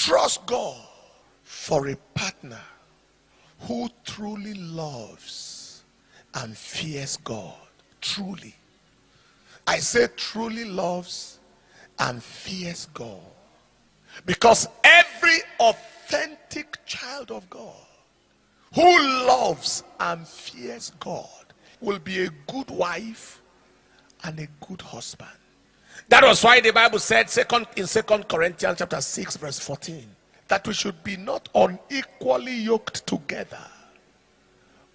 trust God for a partner who truly loves and fears God. Truly. I say truly loves and fears God. Because every authentic child of God who loves and fears God will be a good wife and a good husband. That was why the Bible said in 2 Corinthians chapter 6 verse 14 that we should be not unequally yoked together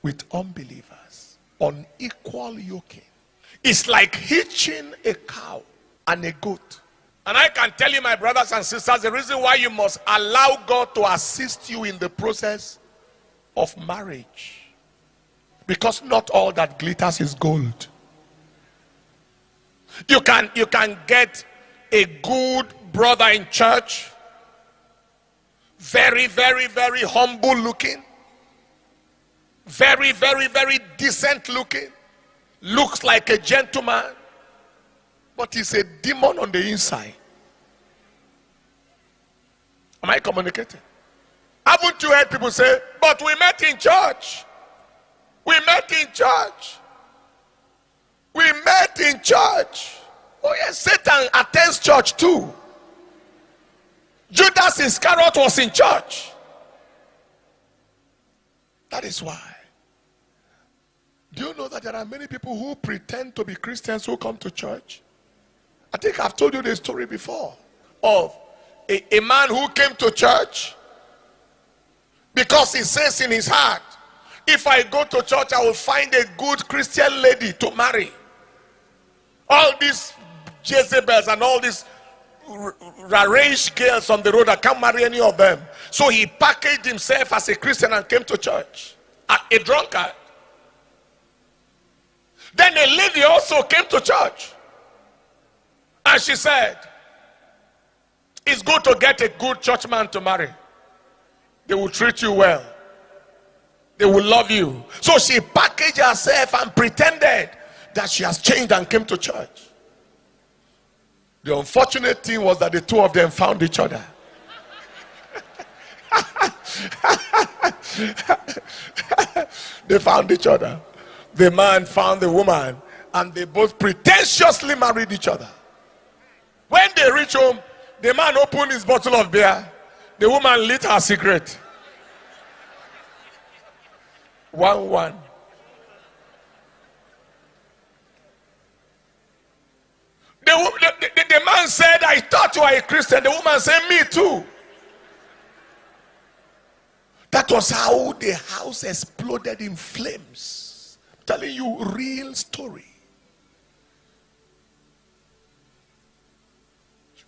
with unbelievers. Unequal yoking. It's like hitching a cow and a goat. And I can tell you, my brothers and sisters, the reason why you must allow God to assist you in the process of marriage, because not all that glitters is gold. You can get a good brother in church, very, very, very humble looking, very, very, very decent looking, looks like a gentleman, but he's a demon on the inside. Am I communicating? Haven't you heard people say, but we met in church? We met in church. We met in church. Oh yes, Satan attends church too. Judas Iscariot was in church. That is why. Do you know that there are many people who pretend to be Christians who come to church? I think I've told you the story before of a man who came to church because he says in his heart, if I go to church, I will find a good Christian lady to marry. All these Jezebels and all these rarage girls on the road, I can't marry any of them. So he packaged himself as a Christian and came to church. A drunkard. Then a lady also came to church. And she said, it's good to get a good churchman to marry. They will treat you well. They will love you. So she packaged herself and pretended that she has changed and came to church. The unfortunate thing was that the two of them found each other. They found each other. The man found the woman, and they both pretentiously married each other. When they reached home, the man opened his bottle of beer. The woman lit her cigarette. 1-1. The man said, I thought you were a Christian. The woman said, me too. That was how the house exploded in flames. I'm telling you, real story.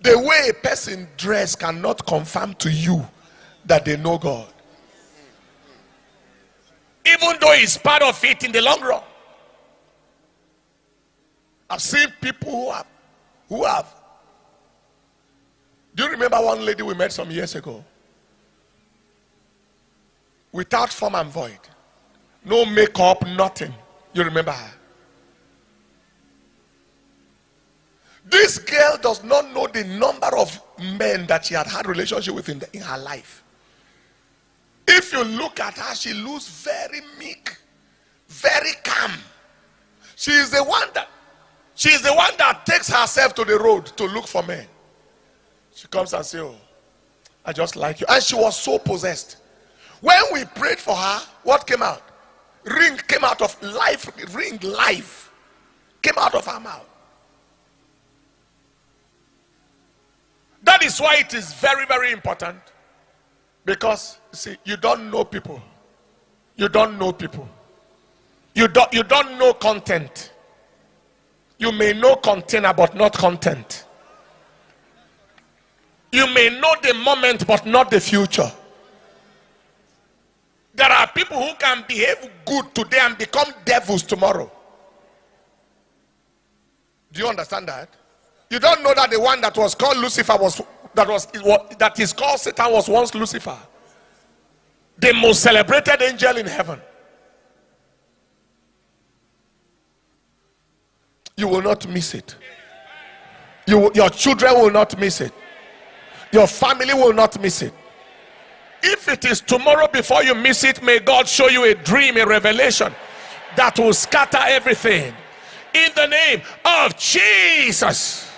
The way a person dress cannot confirm to you that they know God. Even though it's part of it in the long run. I've seen people who have. Do you remember one lady we met some years ago? Without form and void. No makeup, nothing. You remember her? This girl does not know the number of men that she had had relationship with in her life. If you look at her, she looks very meek, very calm. She is the one that takes herself to the road to look for men. She comes and says, oh, I just like you. And she was so possessed. When we prayed for her, what came out? Ring came out of life. Ring life came out of her mouth. That is why it is very, very important. Because, you see, you don't know people. You don't know people. You don't know content. You may know container, but not content. You may know the moment, but not the future. There are people who can behave good today and become devils tomorrow. Do you understand that? You don't know that the one that was called Lucifer that is called Satan was once Lucifer, the most celebrated angel in heaven. You will not miss it. Your children will not miss it. Your family will not miss it. If it is tomorrow before you miss it, may God show you a dream, a revelation that will scatter everything. In the name of Jesus.